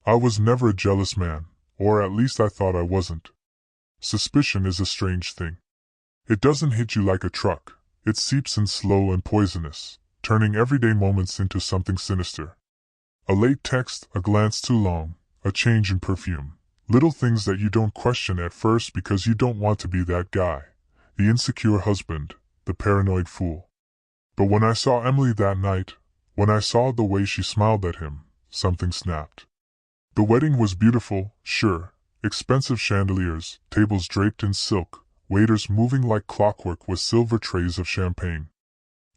I was never a jealous man, or at least I thought I wasn't. Suspicion is a strange thing. It doesn't hit you like a truck, it seeps in slow and poisonous, turning everyday moments into something sinister. A late text, a glance too long, a change in perfume. Little things that you don't question at first because you don't want to be that guy, the insecure husband, the paranoid fool. But when I saw Emily that night, when I saw the way she smiled at him, something snapped. The wedding was beautiful, sure, expensive chandeliers, tables draped in silk, waiters moving like clockwork with silver trays of champagne.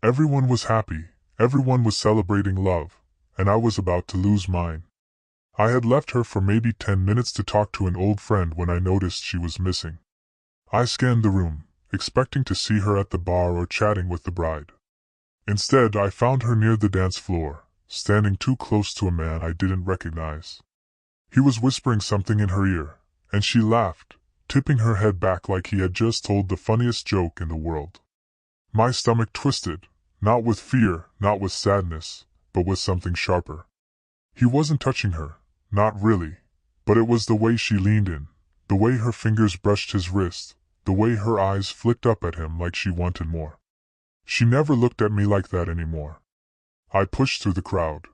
Everyone was happy, everyone was celebrating love, and I was about to lose mine. I had left her for maybe 10 minutes to talk to an old friend when I noticed she was missing. I scanned the room, expecting to see her at the bar or chatting with the bride. Instead, I found her near the dance floor, standing too close to a man I didn't recognize. He was whispering something in her ear, and she laughed, tipping her head back like he had just told the funniest joke in the world. My stomach twisted, not with fear, not with sadness, but with something sharper. He wasn't touching her, not really, but it was the way she leaned in, the way her fingers brushed his wrist, the way her eyes flicked up at him like she wanted more. She never looked at me like that anymore. I pushed through the crowd.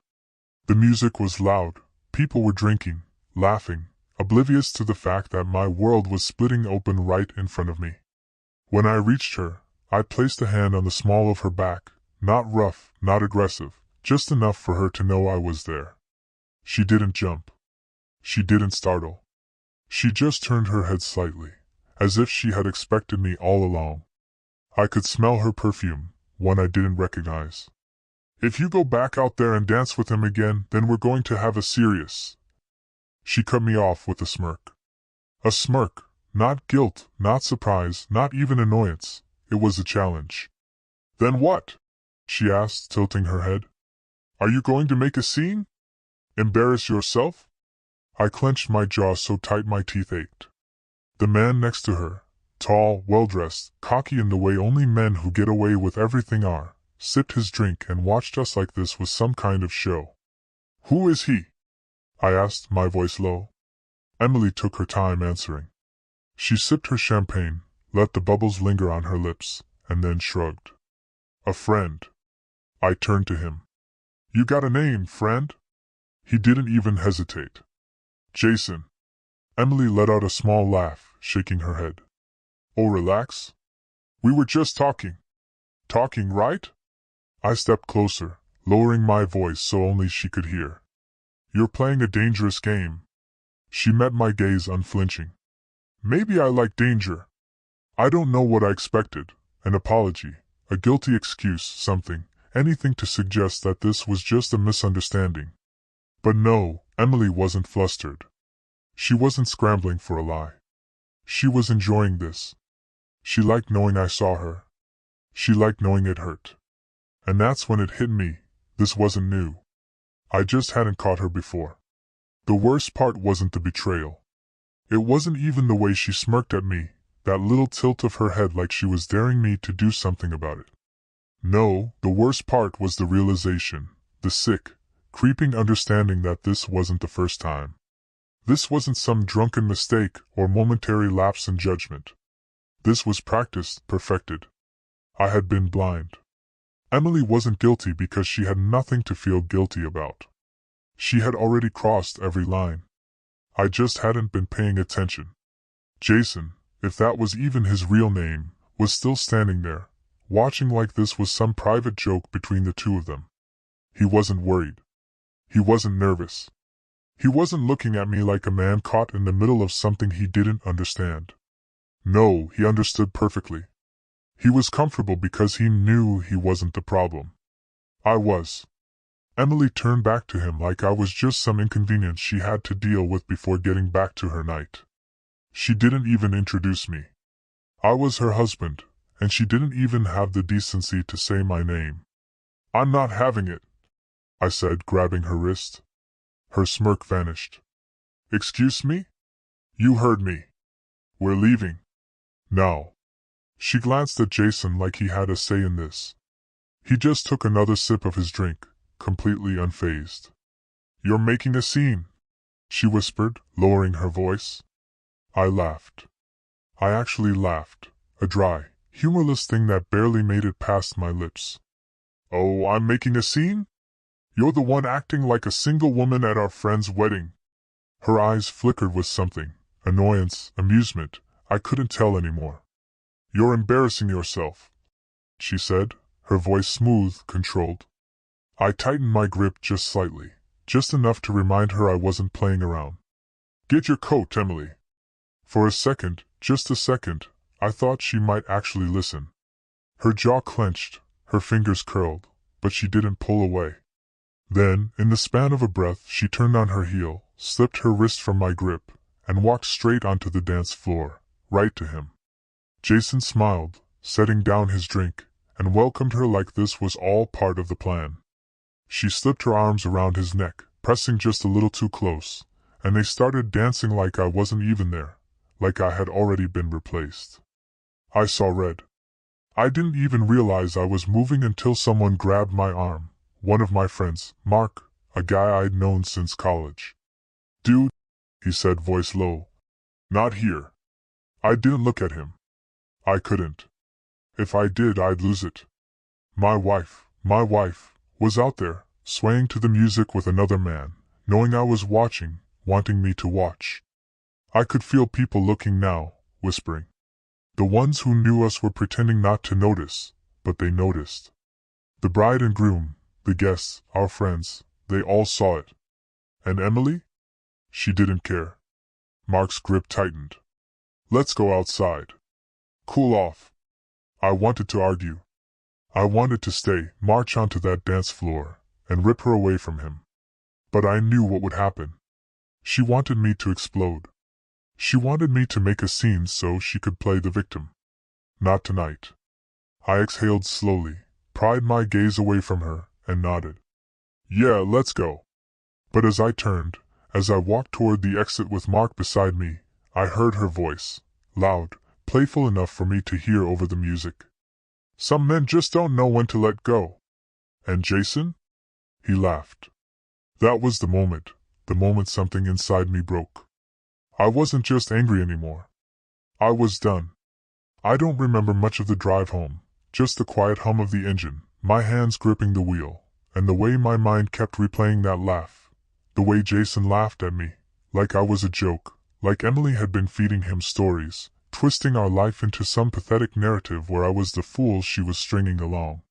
The music was loud, people were drinking, laughing, oblivious to the fact that my world was splitting open right in front of me. When I reached her, I placed a hand on the small of her back, not rough, not aggressive, just enough for her to know I was there. She didn't jump. She didn't startle. She just turned her head slightly, as if she had expected me all along. I could smell her perfume, one I didn't recognize. "If you go back out there and dance with him again, then we're going to have a serious..." She cut me off with a smirk. A smirk, not guilt, not surprise, not even annoyance. It was a challenge. "Then what?" she asked, tilting her head. "Are you going to make a scene? Embarrass yourself?" I clenched my jaw so tight my teeth ached. The man next to her, tall, well-dressed, cocky in the way only men who get away with everything are, sipped his drink and watched us like this was some kind of show. "Who is he?" I asked, my voice low. Emily took her time answering. She sipped her champagne, let the bubbles linger on her lips, and then shrugged. "A friend." I turned to him. "You got a name, friend?" He didn't even hesitate. "Jason." Emily let out a small laugh, shaking her head. "Oh, relax. We were just talking." "Talking, right?" I stepped closer, lowering my voice so only she could hear. "You're playing a dangerous game." She met my gaze unflinching. "Maybe I like danger." I don't know what I expected, an apology, a guilty excuse, something, anything to suggest that this was just a misunderstanding. But no, Emily wasn't flustered. She wasn't scrambling for a lie. She was enjoying this. She liked knowing I saw her. She liked knowing it hurt. And that's when it hit me, this wasn't new. I just hadn't caught her before. The worst part wasn't the betrayal. It wasn't even the way she smirked at me, that little tilt of her head like she was daring me to do something about it. No, the worst part was the realization, the sick, creeping understanding that this wasn't the first time. This wasn't some drunken mistake or momentary lapse in judgment. This was practiced, perfected. I had been blind. Emily wasn't guilty because she had nothing to feel guilty about. She had already crossed every line. I just hadn't been paying attention. Jason, if that was even his real name, was still standing there, watching like this was some private joke between the two of them. He wasn't worried. He wasn't nervous. He wasn't looking at me like a man caught in the middle of something he didn't understand. No, he understood perfectly. He was comfortable because he knew he wasn't the problem. I was. Emily turned back to him like I was just some inconvenience she had to deal with before getting back to her night. She didn't even introduce me. I was her husband, and she didn't even have the decency to say my name. "I'm not having it," I said, grabbing her wrist. Her smirk vanished. "Excuse me? You heard me. We're leaving. Now." She glanced at Jason like he had a say in this. He just took another sip of his drink, completely unfazed. "You're making a scene," she whispered, lowering her voice. I laughed. I actually laughed, a dry, humorless thing that barely made it past my lips. Oh, I'm making a scene? You're the one acting like a single woman at our friend's wedding. Her eyes flickered with something, annoyance, amusement, I couldn't tell anymore. You're embarrassing yourself, she said, her voice smooth, controlled. I tightened my grip just slightly, just enough to remind her I wasn't playing around. Get your coat, Emily. For a second, just a second, I thought she might actually listen. Her jaw clenched, her fingers curled, but she didn't pull away. Then, in the span of a breath, she turned on her heel, slipped her wrist from my grip, and walked straight onto the dance floor, right to him. Jason smiled, setting down his drink, and welcomed her like this was all part of the plan. She slipped her arms around his neck, pressing just a little too close, and they started dancing like I wasn't even there, like I had already been replaced. I saw red. I didn't even realize I was moving until someone grabbed my arm, one of my friends, Mark, a guy I'd known since college. Dude, he said, voice low. Not here. I didn't look at him. I couldn't. If I did, I'd lose it. My wife, was out there, swaying to the music with another man, knowing I was watching, wanting me to watch. I could feel people looking now, whispering. The ones who knew us were pretending not to notice, but they noticed. The bride and groom, the guests, our friends, they all saw it. And Emily? She didn't care. Mark's grip tightened. Let's go outside. Cool off. I wanted to argue. I wanted to stay, march onto that dance floor, and rip her away from him. But I knew what would happen. She wanted me to explode. She wanted me to make a scene so she could play the victim. Not tonight. I exhaled slowly, pried my gaze away from her, and nodded. Yeah, let's go. But as I turned, as I walked toward the exit with Mark beside me, I heard her voice, loud, playful enough for me to hear over the music. Some men just don't know when to let go. And Jason? He laughed. That was the moment something inside me broke. I wasn't just angry anymore. I was done. I don't remember much of the drive home, just the quiet hum of the engine, my hands gripping the wheel, and the way my mind kept replaying that laugh. The way Jason laughed at me, like I was a joke, like Emily had been feeding him stories, twisting our life into some pathetic narrative where I was the fool she was stringing along.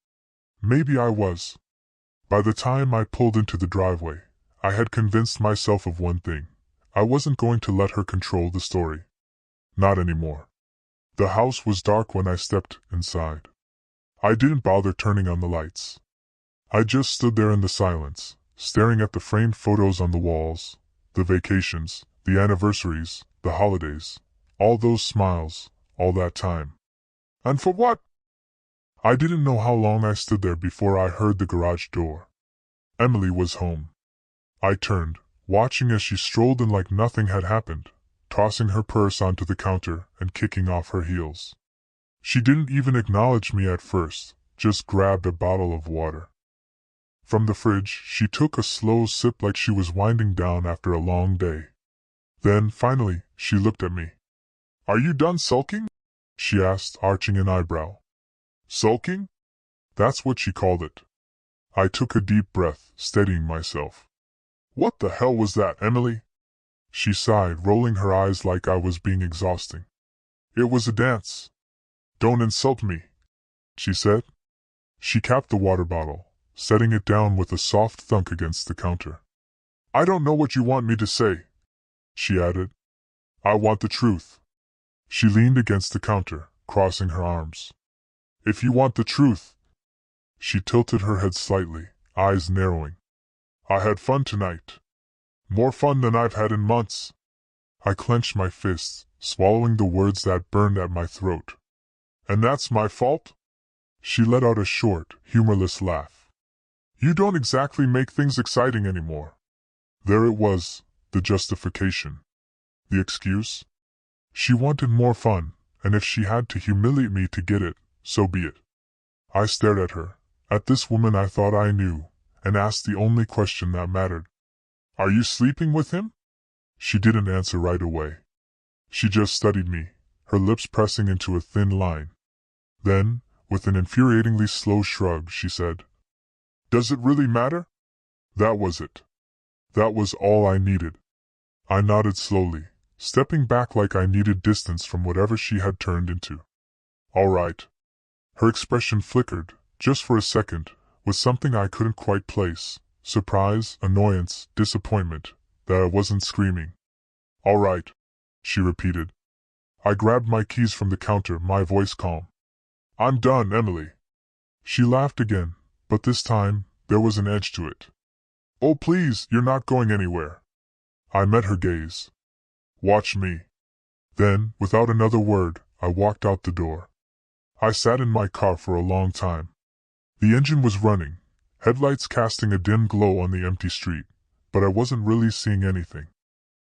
Maybe I was. By the time I pulled into the driveway, I had convinced myself of one thing. I wasn't going to let her control the story. Not anymore. The house was dark when I stepped inside. I didn't bother turning on the lights. I just stood there in the silence, staring at the framed photos on the walls, the vacations, the anniversaries, the holidays, all those smiles, all that time. And for what? I didn't know how long I stood there before I heard the garage door. Emily was home. I turned, watching as she strolled in like nothing had happened, tossing her purse onto the counter and kicking off her heels. She didn't even acknowledge me at first, just grabbed a bottle of water. From the fridge, she took a slow sip like she was winding down after a long day. Then, finally, she looked at me. Are you done sulking? She asked, arching an eyebrow. Sulking? That's what she called it. I took a deep breath, steadying myself. What the hell was that, Emily? She sighed, rolling her eyes like I was being exhausting. It was a dance. Don't insult me, she said. She capped the water bottle, setting it down with a soft thunk against the counter. I don't know what you want me to say, she added. I want the truth. She leaned against the counter, crossing her arms. If you want the truth. She tilted her head slightly, eyes narrowing. I had fun tonight. More fun than I've had in months. I clenched my fists, swallowing the words that burned at my throat. And that's my fault? She let out a short, humorless laugh. You don't exactly make things exciting anymore. There it was, the justification. The excuse? She wanted more fun, and if she had to humiliate me to get it, so be it. I stared at her, at this woman I thought I knew, and asked the only question that mattered. Are you sleeping with him? She didn't answer right away. She just studied me, her lips pressing into a thin line. Then, with an infuriatingly slow shrug, she said, "Does it really matter?" That was it. That was all I needed. I nodded slowly, stepping back like I needed distance from whatever she had turned into. All right. Her expression flickered, just for a second, with something I couldn't quite place: surprise, annoyance, disappointment, that I wasn't screaming. All right, she repeated. I grabbed my keys from the counter, my voice calm. I'm done, Emily. She laughed again, but this time, there was an edge to it. Oh please, you're not going anywhere. I met her gaze. Watch me. Then, without another word, I walked out the door. I sat in my car for a long time. The engine was running, headlights casting a dim glow on the empty street, but I wasn't really seeing anything.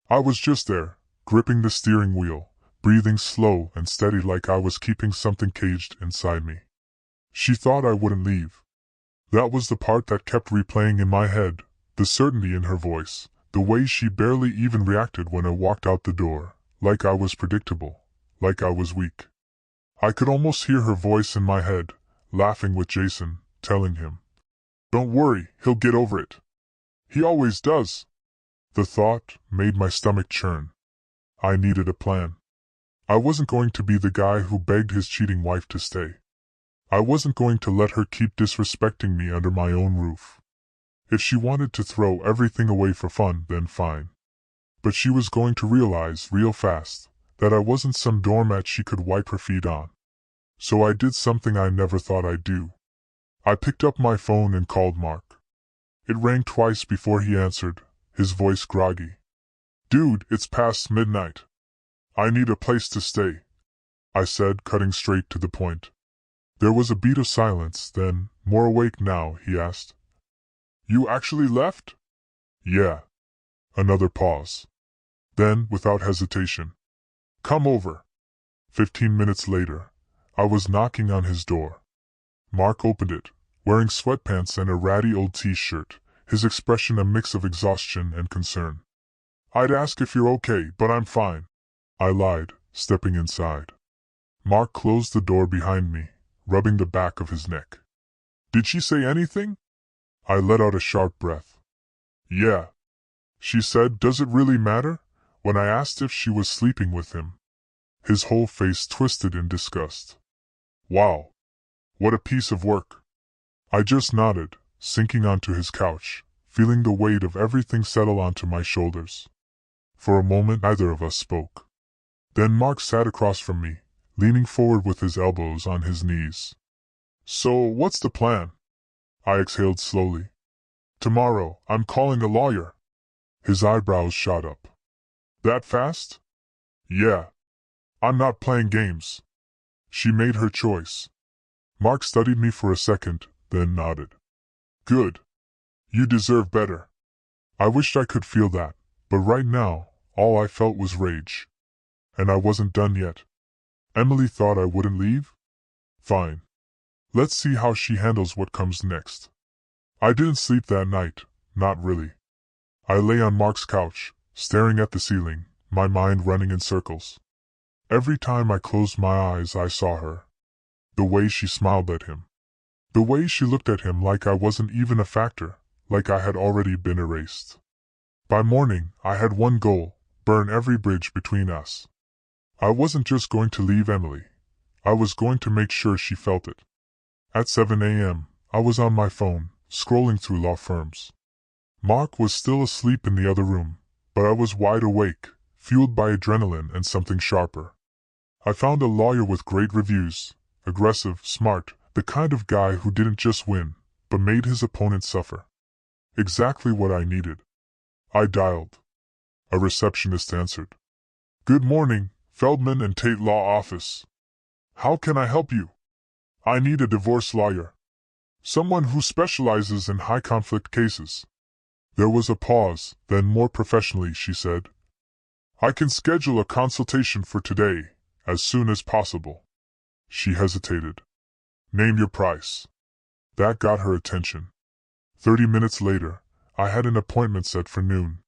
I was just there, gripping the steering wheel, breathing slow and steady like I was keeping something caged inside me. She thought I wouldn't leave. That was the part that kept replaying in my head, the certainty in her voice, the way she barely even reacted when I walked out the door, like I was predictable, like I was weak. I could almost hear her voice in my head, laughing with Jason, telling him, "Don't worry, he'll get over it. He always does." The thought made my stomach churn. I needed a plan. I wasn't going to be the guy who begged his cheating wife to stay. I wasn't going to let her keep disrespecting me under my own roof. If she wanted to throw everything away for fun, then fine. But she was going to realize real fast that I wasn't some doormat she could wipe her feet on. So I did something I never thought I'd do. I picked up my phone and called Mark. It rang twice before he answered, his voice groggy. "Dude, it's past midnight. I need a place to stay," I said, cutting straight to the point. There was a beat of silence, then, more awake now, he asked, "You actually left?" "Yeah." Another pause. Then, without hesitation, "Come over." 15 minutes later, I was knocking on his door. Mark opened it, wearing sweatpants and a ratty old t-shirt, his expression a mix of exhaustion and concern. "I'd ask if you're okay, but I'm fine," I lied, stepping inside. Mark closed the door behind me, rubbing the back of his neck. "Did she say anything?" I let out a sharp breath. "Yeah." She said, "Does it really matter?" when I asked if she was sleeping with him. His whole face twisted in disgust. Wow. What a piece of work. I just nodded, sinking onto his couch, feeling the weight of everything settle onto my shoulders. For a moment neither of us spoke. Then Mark sat across from me, leaning forward with his elbows on his knees. "So, what's the plan?" I exhaled slowly. "Tomorrow, I'm calling a lawyer." His eyebrows shot up. "That fast?" "Yeah. I'm not playing games." She made her choice. Mark studied me for a second, then nodded. "Good. You deserve better." I wished I could feel that, but right now, all I felt was rage. And I wasn't done yet. Emily thought I wouldn't leave? Fine. Let's see how she handles what comes next. I didn't sleep that night, not really. I lay on Mark's couch, staring at the ceiling, my mind running in circles. Every time I closed my eyes I saw her. The way she smiled at him. The way she looked at him like I wasn't even a factor, like I had already been erased. By morning, I had one goal: burn every bridge between us. I wasn't just going to leave Emily. I was going to make sure she felt it. At 7 a.m., I was on my phone, scrolling through law firms. Mark was still asleep in the other room, but I was wide awake, fueled by adrenaline and something sharper. I found a lawyer with great reviews, aggressive, smart, the kind of guy who didn't just win, but made his opponent suffer. Exactly what I needed. I dialed. A receptionist answered. "Good morning, Feldman and Tate Law Office. How can I help you?" "I need a divorce lawyer. Someone who specializes in high-conflict cases." There was a pause, then more professionally she said, "I can schedule a consultation for today, as soon as possible." She hesitated. "Name your price." That got her attention. 30 minutes later, I had an appointment set for noon.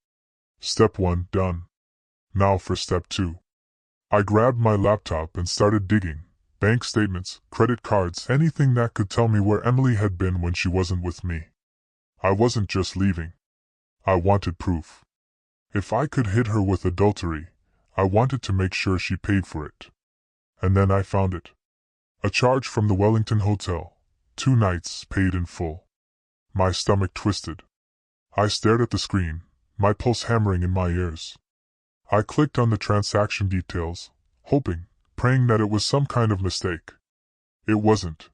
Step 1 done. Now for step 2. I grabbed my laptop and started digging. Bank statements, credit cards, anything that could tell me where Emily had been when she wasn't with me. I wasn't just leaving. I wanted proof. If I could hit her with adultery, I wanted to make sure she paid for it. And then I found it. A charge from the Wellington Hotel. 2 nights paid in full. My stomach twisted. I stared at the screen, my pulse hammering in my ears. I clicked on the transaction details, hoping, praying that it was some kind of mistake. It wasn't.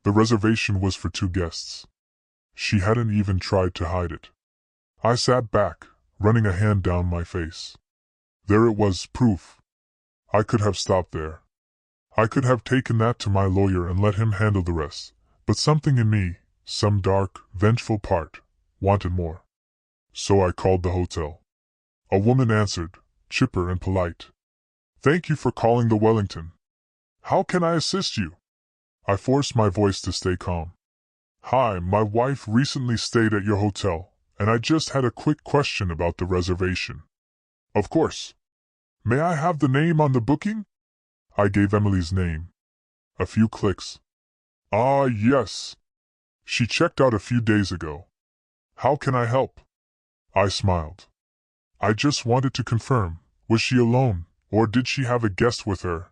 The reservation was for 2 guests. She hadn't even tried to hide it. I sat back, running a hand down my face. There it was, proof. I could have stopped there. I could have taken that to my lawyer and let him handle the rest, but something in me, some dark, vengeful part, wanted more. So I called the hotel. A woman answered, chipper and polite. Thank you for calling the Wellington. How can I assist you? I forced my voice to stay calm. Hi, my wife recently stayed at your hotel, and I just had a quick question about the reservation. Of course. May I have the name on the booking? I gave Emily's name. A few clicks. Ah, yes. She checked out a few days ago. How can I help? I smiled. I just wanted to confirm, was she alone, or did she have a guest with her?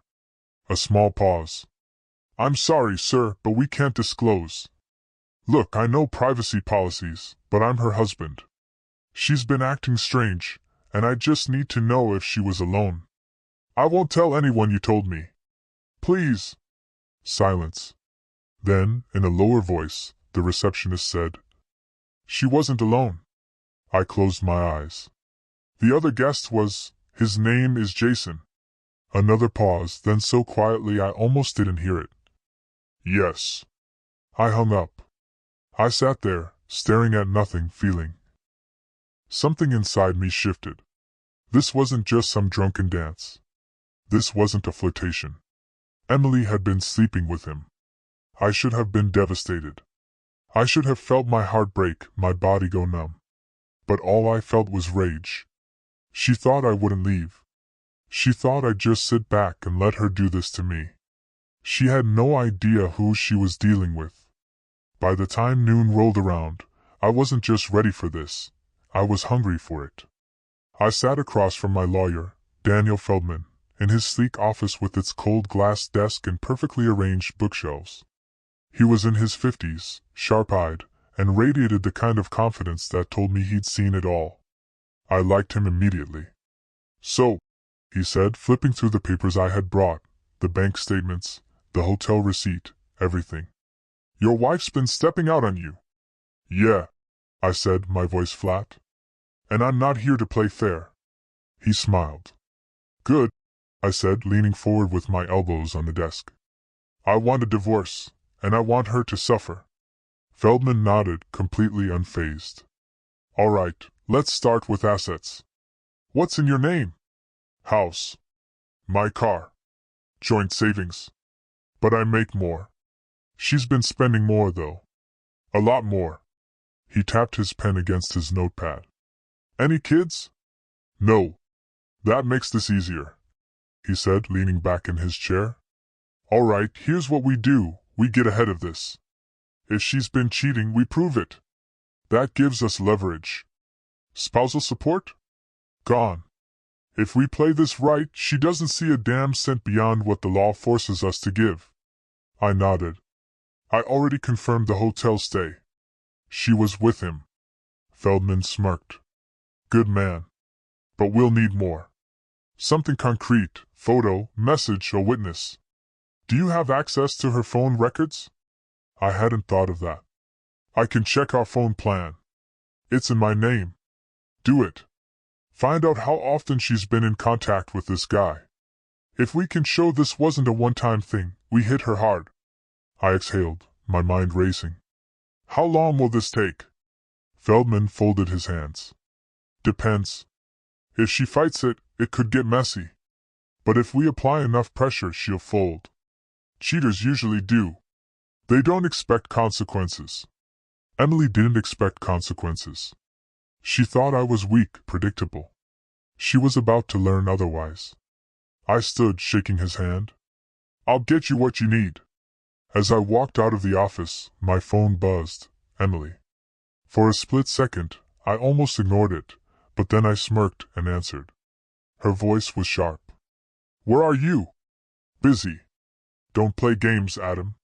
A small pause. I'm sorry, sir, but we can't disclose. Look, I know privacy policies, but I'm her husband. She's been acting strange, and I just need to know if she was alone. I won't tell anyone you told me. Please. Silence. Then, in a lower voice, the receptionist said, She wasn't alone. I closed my eyes. The other guest was, his name is Jason. Another pause, then so quietly I almost didn't hear it. Yes. I hung up. I sat there, staring at nothing, feeling. Something inside me shifted. This wasn't just some drunken dance. This wasn't a flirtation. Emily had been sleeping with him. I should have been devastated. I should have felt my heart break, my body go numb. But all I felt was rage. She thought I wouldn't leave. She thought I'd just sit back and let her do this to me. She had no idea who she was dealing with. By the time noon rolled around, I wasn't just ready for this. I was hungry for it. I sat across from my lawyer, Daniel Feldman, in his sleek office with its cold glass desk and perfectly arranged bookshelves. He was in his 50s, sharp-eyed, and radiated the kind of confidence that told me he'd seen it all. I liked him immediately. So, he said, flipping through the papers I had brought, the bank statements, the hotel receipt, everything. Your wife's been stepping out on you. Yeah, I said, my voice flat. And I'm not here to play fair. He smiled. Good, I said, leaning forward with my elbows on the desk. I want a divorce, and I want her to suffer. Feldman nodded, completely unfazed. All right, let's start with assets. What's in your name? House. My car. Joint savings. But I make more. She's been spending more, though. A lot more. He tapped his pen against his notepad. Any kids? No. That makes this easier, he said, leaning back in his chair. All right, here's what we do. We get ahead of this. If she's been cheating, we prove it. That gives us leverage. Spousal support? Gone. If we play this right, she doesn't see a damn cent beyond what the law forces us to give. I nodded. I already confirmed the hotel stay. She was with him. Feldman smirked. Good man. But we'll need more. Something concrete, photo, message, or witness. Do you have access to her phone records? I hadn't thought of that. I can check our phone plan. It's in my name. Do it. Find out how often she's been in contact with this guy. If we can show this wasn't a one-time thing, we hit her hard. I exhaled, my mind racing. How long will this take? Feldman folded his hands. Depends. If she fights it, it could get messy. But if we apply enough pressure, she'll fold. Cheaters usually do. They don't expect consequences. Emily didn't expect consequences. She thought I was weak, predictable. She was about to learn otherwise. I stood, shaking his hand. I'll get you what you need. As I walked out of the office, my phone buzzed. Emily. For a split second, I almost ignored it, but then I smirked and answered. Her voice was sharp. Where are you? Busy. Don't play games, Adam.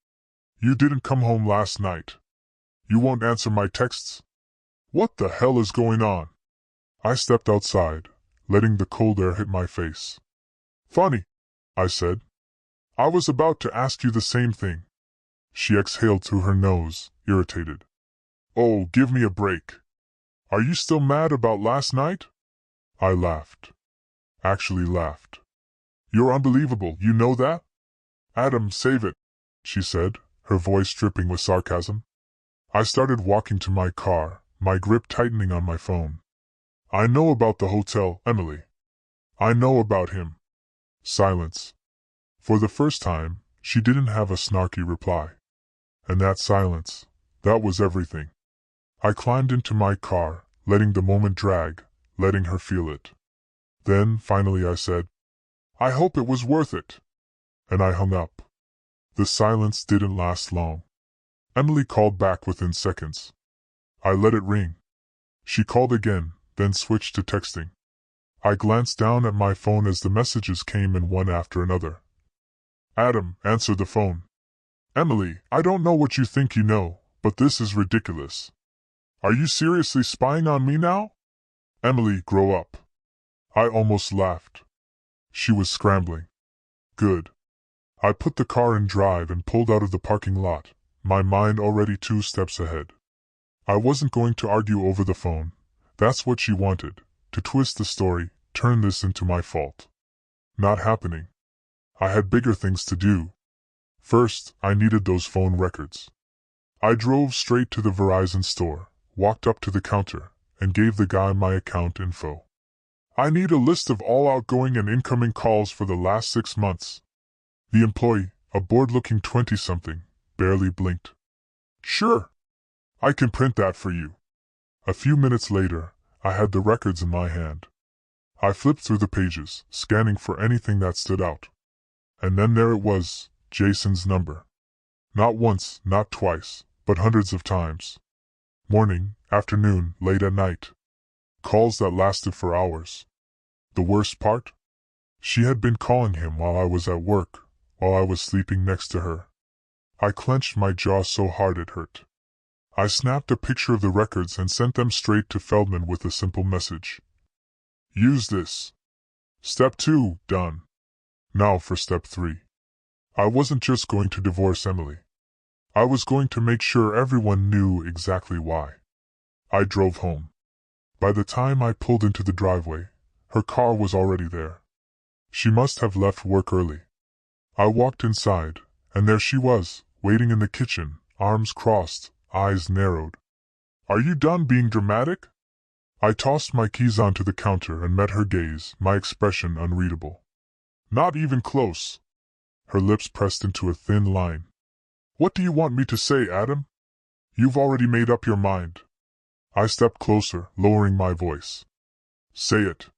You didn't come home last night. You won't answer my texts? What the hell is going on? I stepped outside, letting the cold air hit my face. Funny, I said. I was about to ask you the same thing. She exhaled through her nose, irritated. Oh, give me a break. Are you still mad about last night? I laughed. Actually laughed. You're unbelievable, you know that? Adam, save it, she said, her voice dripping with sarcasm. I started walking to my car, my grip tightening on my phone. I know about the hotel, Emily. I know about him. Silence. For the first time, she didn't have a snarky reply. And that silence, that was everything. I climbed into my car, letting the moment drag, letting her feel it. Then, finally I said, I hope it was worth it. And I hung up. The silence didn't last long. Emily called back within seconds. I let it ring. She called again, then switched to texting. I glanced down at my phone as the messages came in one after another. Adam, answer the phone. Emily, I don't know what you think you know, but this is ridiculous. Are you seriously spying on me now? Emily, grow up. I almost laughed. She was scrambling. Good. I put the car in drive and pulled out of the parking lot, my mind already 2 steps ahead. I wasn't going to argue over the phone. That's what she wanted, to twist the story, turn this into my fault. Not happening. I had bigger things to do. First, I needed those phone records. I drove straight to the Verizon store, walked up to the counter, and gave the guy my account info. I need a list of all outgoing and incoming calls for the last 6 months. The employee, a bored-looking 20-something, barely blinked. Sure. I can print that for you. A few minutes later, I had the records in my hand. I flipped through the pages, scanning for anything that stood out. And then there it was, Jason's number. Not once, not twice, but hundreds of times. Morning, afternoon, late at night. Calls that lasted for hours. The worst part? She had been calling him while I was at work, while I was sleeping next to her. I clenched my jaw so hard it hurt. I snapped a picture of the records and sent them straight to Feldman with a simple message. Use this. Step 2, done. Now for step 3. I wasn't just going to divorce Emily. I was going to make sure everyone knew exactly why. I drove home. By the time I pulled into the driveway, her car was already there. She must have left work early. I walked inside, and there she was, waiting in the kitchen, arms crossed, eyes narrowed. Are you done being dramatic? I tossed my keys onto the counter and met her gaze, my expression unreadable. Not even close. Her lips pressed into a thin line. What do you want me to say, Adam? You've already made up your mind. I stepped closer, lowering my voice. Say it.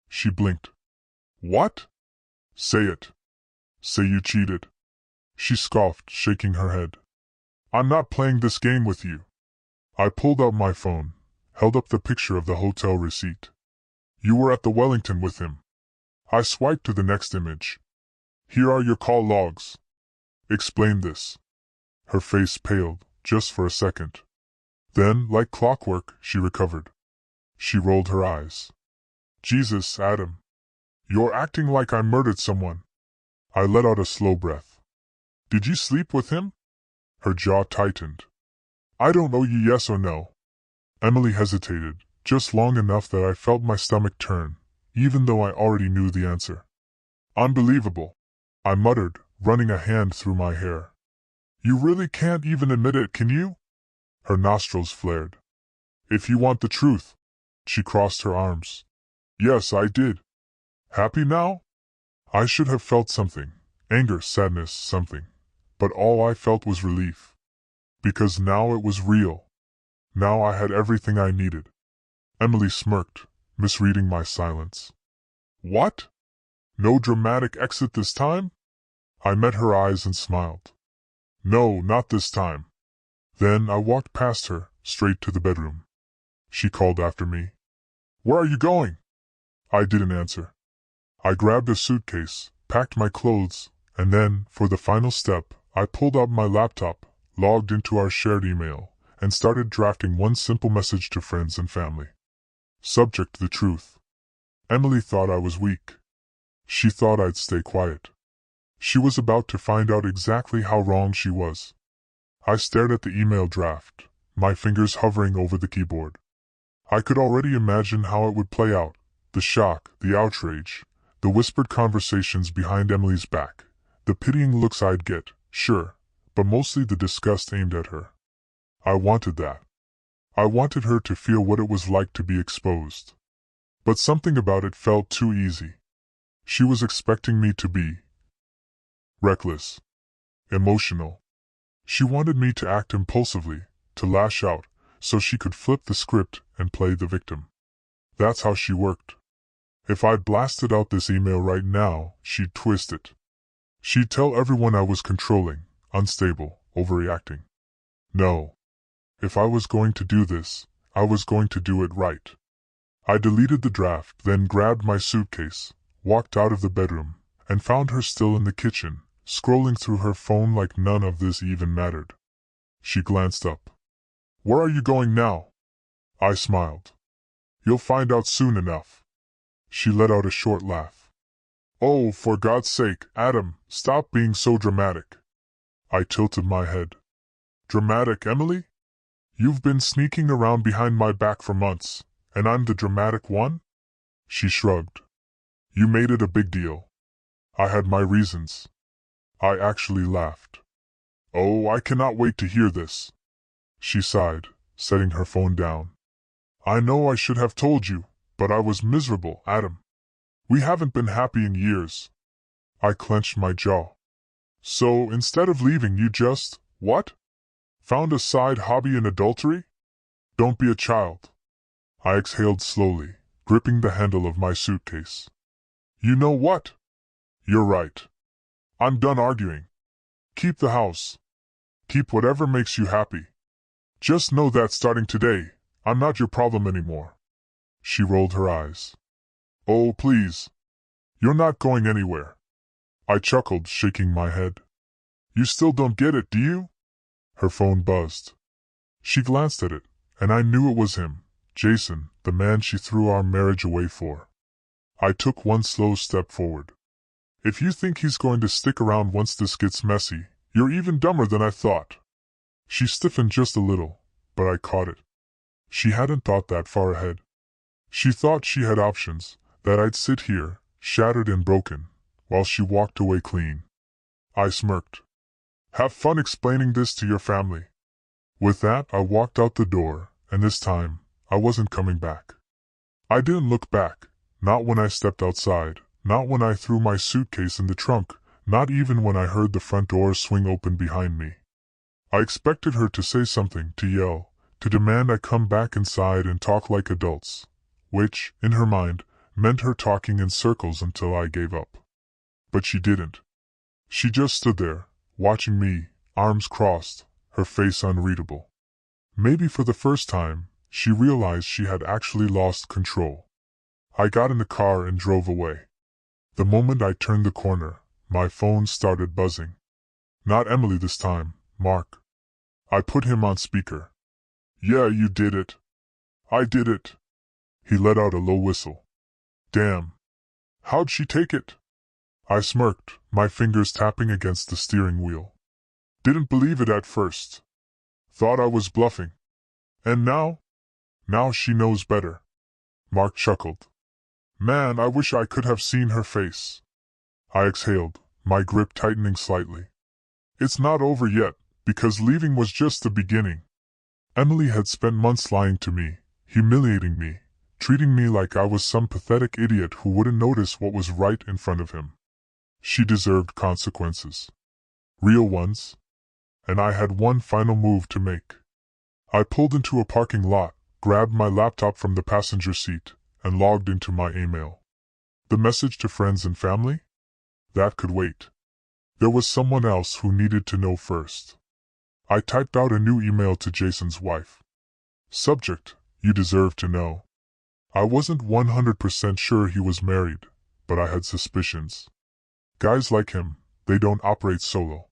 She blinked. What? Say it. Say you cheated. She scoffed, shaking her head. I'm not playing this game with you. I pulled out my phone, held up the picture of the hotel receipt. You were at the Wellington with him. I swiped to the next image. Here are your call logs. Explain this. Her face paled, just for a second. Then, like clockwork, she recovered. She rolled her eyes. Jesus, Adam. You're acting like I murdered someone. I let out a slow breath. Did you sleep with him? Her jaw tightened. I don't know you, yes or no. Emily hesitated, just long enough that I felt my stomach turn, even though I already knew the answer. Unbelievable, I muttered, running a hand through my hair. You really can't even admit it, can you? Her nostrils flared. If you want the truth. She crossed her arms. Yes, I did. Happy now? I should have felt something, anger, sadness, something. But all I felt was relief. Because now it was real. Now I had everything I needed. Emily smirked, misreading my silence. What? No dramatic exit this time? I met her eyes and smiled. No, not this time. Then I walked past her, straight to the bedroom. She called after me. Where are you going? I didn't answer. I grabbed a suitcase, packed my clothes, and then, for the final step, I pulled out my laptop, logged into our shared email, and started drafting one simple message to friends and family. Subject: the truth. Emily thought I was weak. She thought I'd stay quiet. She was about to find out exactly how wrong she was. I stared at the email draft, my fingers hovering over the keyboard. I could already imagine how it would play out, the shock, the outrage, the whispered conversations behind Emily's back, the pitying looks I'd get, sure, but mostly the disgust aimed at her. I wanted that. I wanted her to feel what it was like to be exposed. But something about it felt too easy. She was expecting me to be reckless, emotional. She wanted me to act impulsively, to lash out, so she could flip the script and play the victim. That's how she worked. If I'd blasted out this email right now, she'd twist it. She'd tell everyone I was controlling, unstable, overreacting. No. If I was going to do this, I was going to do it right. I deleted the draft, then grabbed my suitcase, walked out of the bedroom, and found her still in the kitchen, scrolling through her phone like none of this even mattered. She glanced up. Where are you going now? I smiled. You'll find out soon enough. She let out a short laugh. Oh, for God's sake, Adam, stop being so dramatic. I tilted my head. Dramatic, Emily? You've been sneaking around behind my back for months, and I'm the dramatic one? She shrugged. You made it a big deal. I had my reasons. I actually laughed. Oh, I cannot wait to hear this. She sighed, setting her phone down. I know I should have told you, but I was miserable, Adam. We haven't been happy in years. I clenched my jaw. So, instead of leaving, you just, what? Found a side hobby in adultery? Don't be a child. I exhaled slowly, gripping the handle of my suitcase. You know what? You're right. I'm done arguing. Keep the house. Keep whatever makes you happy. Just know that starting today, I'm not your problem anymore. She rolled her eyes. Oh, please. You're not going anywhere. I chuckled, shaking my head. You still don't get it, do you? Her phone buzzed. She glanced at it, and I knew it was him, Jason, the man she threw our marriage away for. I took one slow step forward. If you think he's going to stick around once this gets messy, you're even dumber than I thought. She stiffened just a little, but I caught it. She hadn't thought that far ahead. She thought she had options, that I'd sit here, shattered and broken, while she walked away clean. I smirked. Have fun explaining this to your family. With that, I walked out the door, and this time, I wasn't coming back. I didn't look back, not when I stepped outside, not when I threw my suitcase in the trunk, not even when I heard the front door swing open behind me. I expected her to say something, to yell, to demand I come back inside and talk like adults, which, in her mind, meant her talking in circles until I gave up. But she didn't. She just stood there, watching me, arms crossed, her face unreadable. Maybe for the first time, she realized she had actually lost control. I got in the car and drove away. The moment I turned the corner, my phone started buzzing. Not Emily this time, Mark. I put him on speaker. Yeah, you did it. I did it. He let out a low whistle. Damn. How'd she take it? I smirked, my fingers tapping against the steering wheel. Didn't believe it at first. Thought I was bluffing. And now? Now she knows better. Mark chuckled. Man, I wish I could have seen her face. I exhaled, my grip tightening slightly. It's not over yet, because leaving was just the beginning. Emily had spent months lying to me, humiliating me, treating me like I was some pathetic idiot who wouldn't notice what was right in front of him. She deserved consequences. Real ones. And I had one final move to make. I pulled into a parking lot, grabbed my laptop from the passenger seat, and logged into my email. The message to friends and family? That could wait. There was someone else who needed to know first. I typed out a new email to Jason's wife. Subject: you deserve to know. I wasn't 100% sure he was married, but I had suspicions. Guys like him, they don't operate solo.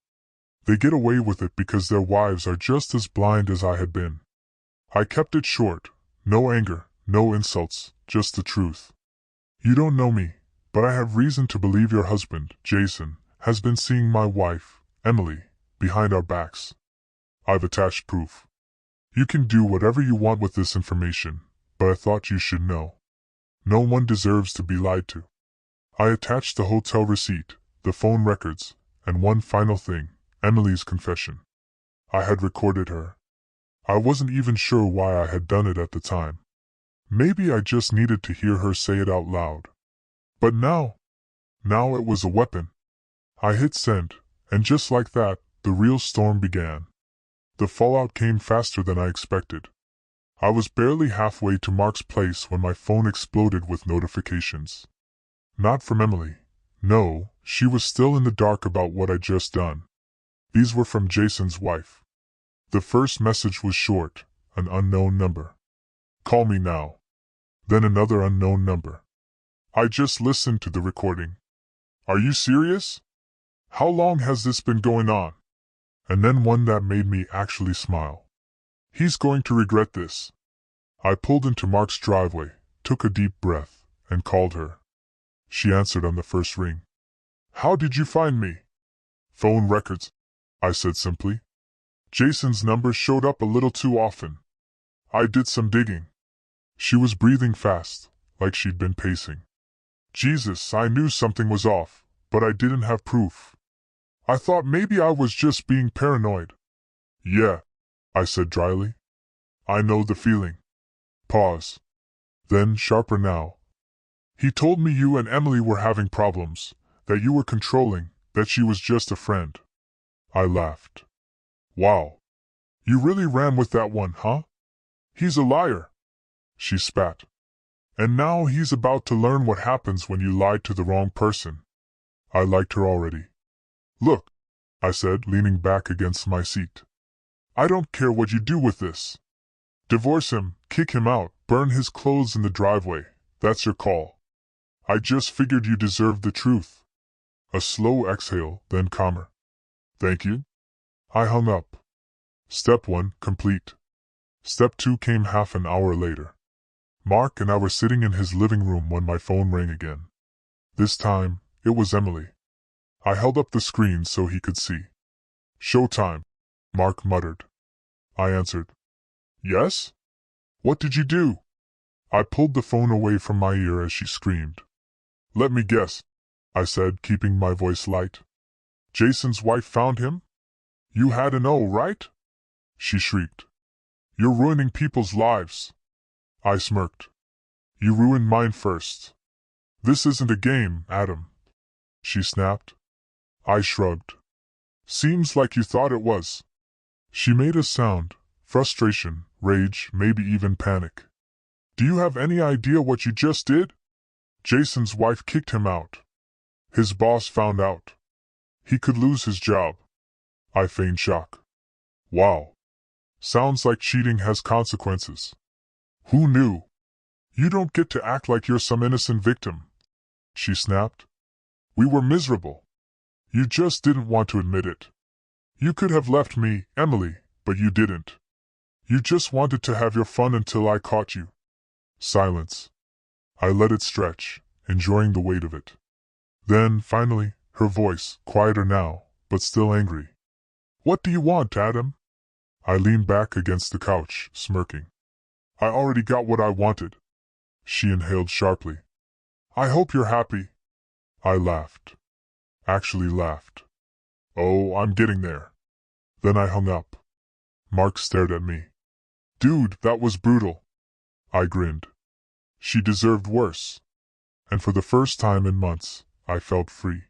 They get away with it because their wives are just as blind as I had been. I kept it short. No anger, no insults, just the truth. You don't know me, but I have reason to believe your husband, Jason, has been seeing my wife, Emily, behind our backs. I've attached proof. You can do whatever you want with this information, but I thought you should know. No one deserves to be lied to. I attached the hotel receipt, the phone records, and one final thing, Emily's confession. I had recorded her. I wasn't even sure why I had done it at the time. Maybe I just needed to hear her say it out loud. But now it was a weapon. I hit send, and just like that, the real storm began. The fallout came faster than I expected. I was barely halfway to Mark's place when my phone exploded with notifications. Not from Emily. No, she was still in the dark about what I'd just done. These were from Jason's wife. The first message was short, an unknown number. Call me now. Then another unknown number. I just listened to the recording. Are you serious? How long has this been going on? And then one that made me actually smile. He's going to regret this. I pulled into Mark's driveway, took a deep breath, and called her. She answered on the first ring. How did you find me? Phone records, I said simply. Jason's number showed up a little too often. I did some digging. She was breathing fast, like she'd been pacing. Jesus, I knew something was off, but I didn't have proof. I thought maybe I was just being paranoid. Yeah, I said dryly. I know the feeling. Pause. Then, sharper now. He told me you and Emily were having problems, that you were controlling, that she was just a friend. I laughed. Wow. You really ran with that one, huh? He's a liar. She spat. And now he's about to learn what happens when you lie to the wrong person. I liked her already. Look, I said, leaning back against my seat. I don't care what you do with this. Divorce him, kick him out, burn his clothes in the driveway. That's your call. I just figured you deserved the truth. A slow exhale, then calmer. Thank you. I hung up. Step 1, complete. Step 2 came half an hour later. Mark and I were sitting in his living room when my phone rang again. This time, it was Emily. I held up the screen so he could see. Showtime, Mark muttered. I answered. Yes? What did you do? I pulled the phone away from my ear as she screamed. Let me guess, I said, keeping my voice light. Jason's wife found him? You had to know, right? She shrieked. You're ruining people's lives. I smirked. You ruined mine first. This isn't a game, Adam. She snapped. I shrugged. Seems like you thought it was. She made a sound, frustration, rage, maybe even panic. Do you have any idea what you just did? Jason's wife kicked him out. His boss found out. He could lose his job. I feigned shock. Wow. Sounds like cheating has consequences. Who knew? You don't get to act like you're some innocent victim. She snapped. We were miserable. You just didn't want to admit it. You could have left me, Emily, but you didn't. You just wanted to have your fun until I caught you. Silence. I let it stretch, enjoying the weight of it. Then, finally, her voice, quieter now, but still angry. What do you want, Adam? I leaned back against the couch, smirking. I already got what I wanted. She inhaled sharply. I hope you're happy. I laughed. Actually laughed. Oh, I'm getting there. Then I hung up. Mark stared at me. Dude, that was brutal. I grinned. She deserved worse. And for the first time in months, I felt free.